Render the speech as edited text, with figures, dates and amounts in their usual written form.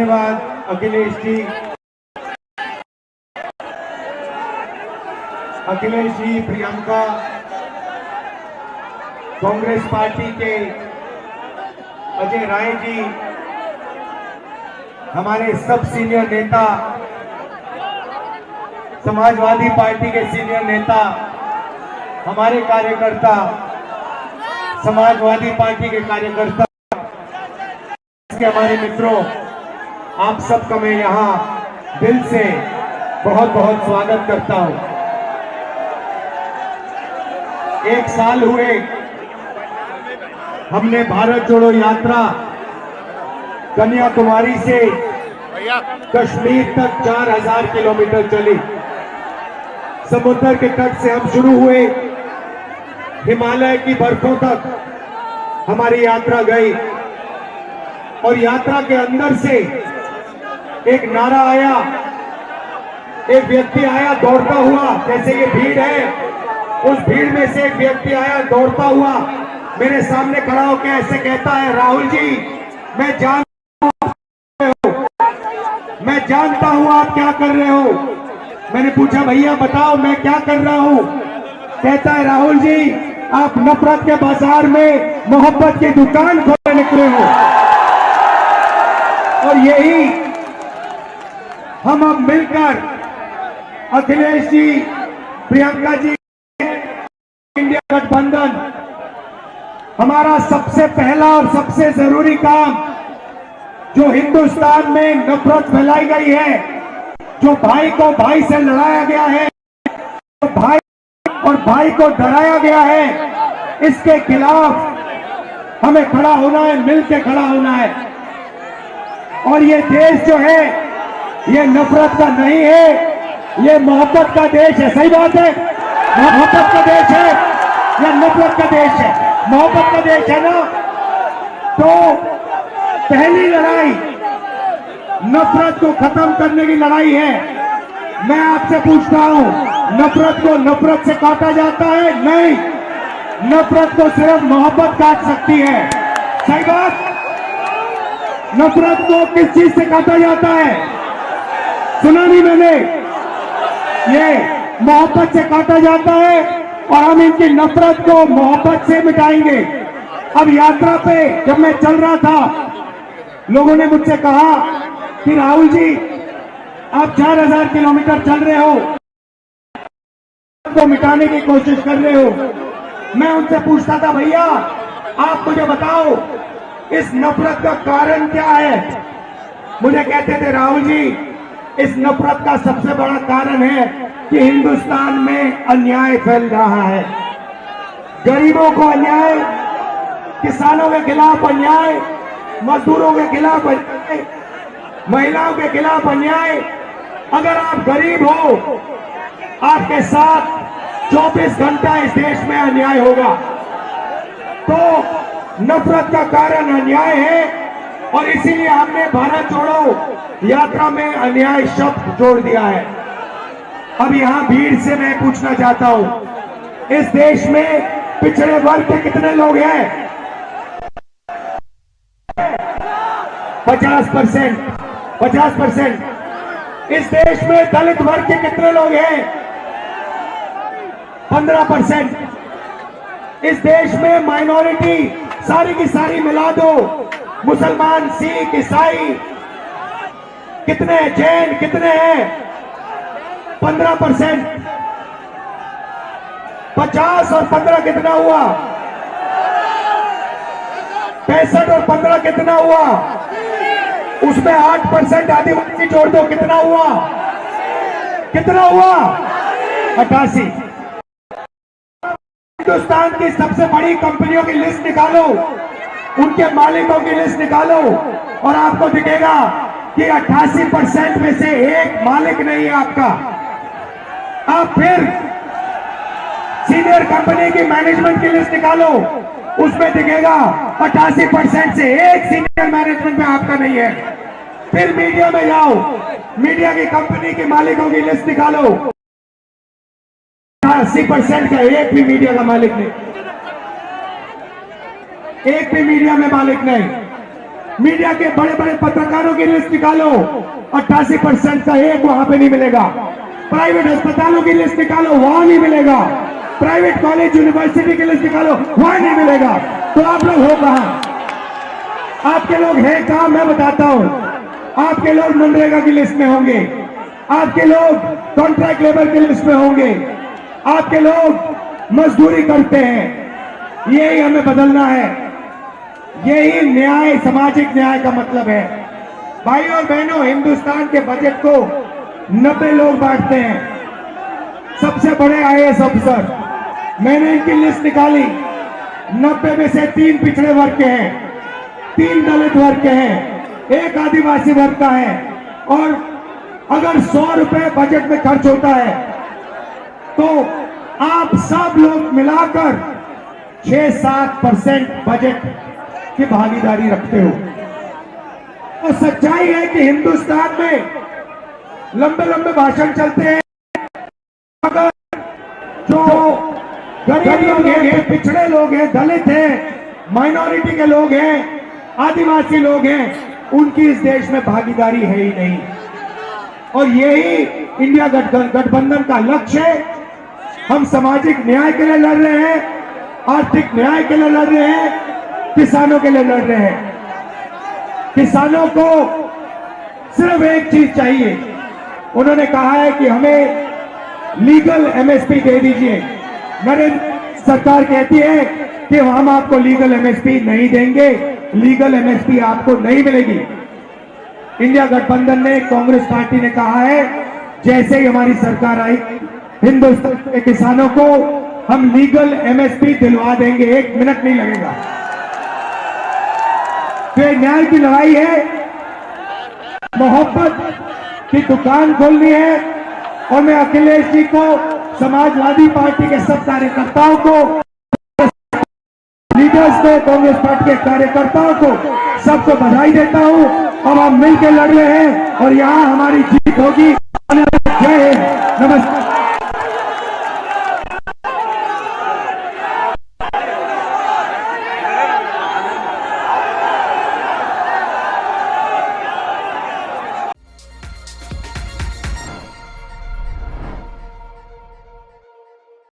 धन्यवाद अखिलेश जी। अखिलेश जी, प्रियंका, कांग्रेस पार्टी के अजय राय जी, हमारे सब सीनियर नेता, समाजवादी पार्टी के सीनियर नेता, हमारे कार्यकर्ता, समाजवादी पार्टी के कार्यकर्ता, हमारे मित्रों, आप सबका मैं यहां दिल से बहुत बहुत स्वागत करता हूं। एक साल हुए हमने भारत जोड़ो यात्रा कन्याकुमारी से कश्मीर तक 4000 किलोमीटर चली। समुद्र के तट से हम शुरू हुए, हिमालय की बर्फों तक हमारी यात्रा गई और यात्रा के अंदर से एक नारा आया, एक व्यक्ति आया दौड़ता हुआ, जैसे ये भीड़ है, उस भीड़ में से एक व्यक्ति आया दौड़ता हुआ, मेरे सामने खड़ा होकर ऐसे कहता है, राहुल जी, मैं जानता हूं आप क्या कर रहे हो। मैंने पूछा, भैया बताओ मैं क्या कर रहा हूं। कहता है, राहुल जी, आप नफरत के बाजार में मोहब्बत की दुकान खोलने निकले हो। और यही हम अब मिलकर अखिलेश जी, प्रियंका जी, इंडिया गठबंधन, हमारा सबसे पहला और सबसे जरूरी काम, जो हिंदुस्तान में नफरत फैलाई गई है, जो भाई को भाई से लड़ाया गया है, तो भाई और भाई को डराया गया है, इसके खिलाफ हमें खड़ा होना है, मिलकर खड़ा होना है। और ये देश जो है, ये नफरत का नहीं है, ये मोहब्बत का देश है। सही बात है, मोहब्बत का देश है या नफरत का देश है? मोहब्बत का देश है ना। तो पहली लड़ाई नफरत को खत्म करने की लड़ाई है। मैं आपसे पूछता हूं, नफरत को नफरत से काटा जाता है? नहीं, नफरत को सिर्फ मोहब्बत काट सकती है। सही बात। नफरत को किस चीज से काटा जाता है? सुना नहीं मैंने? ये मोहब्बत से काटा जाता है और हम इनकी नफरत को मोहब्बत से मिटाएंगे। अब यात्रा पे जब मैं चल रहा था, लोगों ने मुझसे कहा कि राहुल जी, आप 4000 किलोमीटर चल रहे हो, को मिटाने की कोशिश कर रहे हो। मैं उनसे पूछता था, भैया आप मुझे बताओ इस नफरत का कारण क्या है? मुझे कहते थे, राहुल जी, इस नफरत का सबसे बड़ा कारण है कि हिंदुस्तान में अन्याय फैल रहा है। गरीबों को अन्याय, किसानों के खिलाफ अन्याय, मजदूरों के खिलाफ अन्याय, महिलाओं के खिलाफ अन्याय। अगर आप गरीब हो, आपके साथ 24 घंटा इस देश में अन्याय होगा। तो नफरत का कारण अन्याय है और इसीलिए हमने भारत जोड़ो यात्रा में अन्याय शब्द जोड़ दिया है। अब यहां भीड़ से मैं पूछना चाहता हूं, इस देश में पिछड़े वर्ग के कितने लोग हैं? 50%। 50%। इस देश में दलित वर्ग के कितने लोग हैं? 15%। इस देश में माइनॉरिटी सारी की सारी मिला दो, मुसलमान, सिख, ईसाई कितने, जैन कितने हैं? 15%। 50 और 15 कितना हुआ? 65 और 15 कितना हुआ? उसमें 8% आदिवासी जोड़ दो, कितना हुआ? कितना हुआ? 88। हिंदुस्तान की सबसे बड़ी कंपनियों की लिस्ट निकालो, उनके मालिकों की लिस्ट निकालो और आपको दिखेगा कि 88% में से एक मालिक नहीं है आपका। आप फिर सीनियर कंपनी की मैनेजमेंट की लिस्ट निकालो, उसमें दिखेगा 88% से एक सीनियर मैनेजमेंट में आपका नहीं है। फिर मीडिया में जाओ, मीडिया की कंपनी के मालिकों की लिस्ट निकालो, 80% का एक भी मीडिया का मालिक नहीं, एक भी मीडिया में मालिक नहीं। मीडिया के बड़े बड़े पत्रकारों की लिस्ट निकालो, 88% का एक वहां पे नहीं मिलेगा। प्राइवेट अस्पतालों की लिस्ट निकालो, वहां नहीं मिलेगा। प्राइवेट कॉलेज यूनिवर्सिटी की लिस्ट निकालो, वहां नहीं मिलेगा। तो आप लोग हो कहां? आपके लोग हैं कहां? मैं बताता हूं। आपके लोग मनरेगा की लिस्ट में होंगे, आपके लोग कॉन्ट्रैक्ट लेबर की लिस्ट में होंगे, आपके लोग मजदूरी करते हैं। यही हमें बदलना है। यही न्याय, सामाजिक न्याय का मतलब है। भाइयों और बहनों, हिंदुस्तान के बजट को 90 लोग बांटते हैं। सबसे बड़े आईएएस अफसर, मैंने इनकी लिस्ट निकाली। 90 में से 3 पिछड़े वर्ग के हैं, 3 दलित वर्ग के हैं, 1 आदिवासी वर्ग का है। और अगर 100 रुपए बजट में खर्च होता है तो आप सब लोग मिलाकर 6-7% बजट की भागीदारी रखते हो। और सच्चाई है कि हिंदुस्तान में लंबे लंबे भाषण चलते हैं, मगर जो गरीब लोग हैं, पिछड़े लोग हैं, दलित हैं, माइनॉरिटी के लोग हैं, आदिवासी लोग हैं, उनकी इस देश में भागीदारी है ही नहीं। और यही इंडिया गठबंधन का लक्ष्य है। हम सामाजिक न्याय के लिए लड़ रहे हैं, आर्थिक न्याय के लिए लड़ रहे हैं, किसानों के लिए लड़ रहे हैं। किसानों को सिर्फ एक चीज चाहिए। उन्होंने कहा है कि हमें लीगल एमएसपी दे दीजिए। नरेंद्र सरकार कहती है कि हम आपको लीगल एमएसपी नहीं देंगे, लीगल एमएसपी आपको नहीं मिलेगी। इंडिया गठबंधन ने, कांग्रेस पार्टी ने कहा है जैसे ही हमारी सरकार आई, हिंदुस्तान के किसानों को हम लीगल एमएसपी दिलवा देंगे, 1 मिनट नहीं लगेगा। तो न्याय की लड़ाई है, मोहब्बत की दुकान खोलनी है। और मैं अखिलेश जी को, समाजवादी पार्टी के सब कार्यकर्ताओं को, लीडर्स को, कांग्रेस पार्टी के कार्यकर्ताओं को, सबको बधाई देता हूं। अब हम मिलकर लड़ रहे हैं और यहां हमारी जीत होगी। जय हिंद, नमस्कार।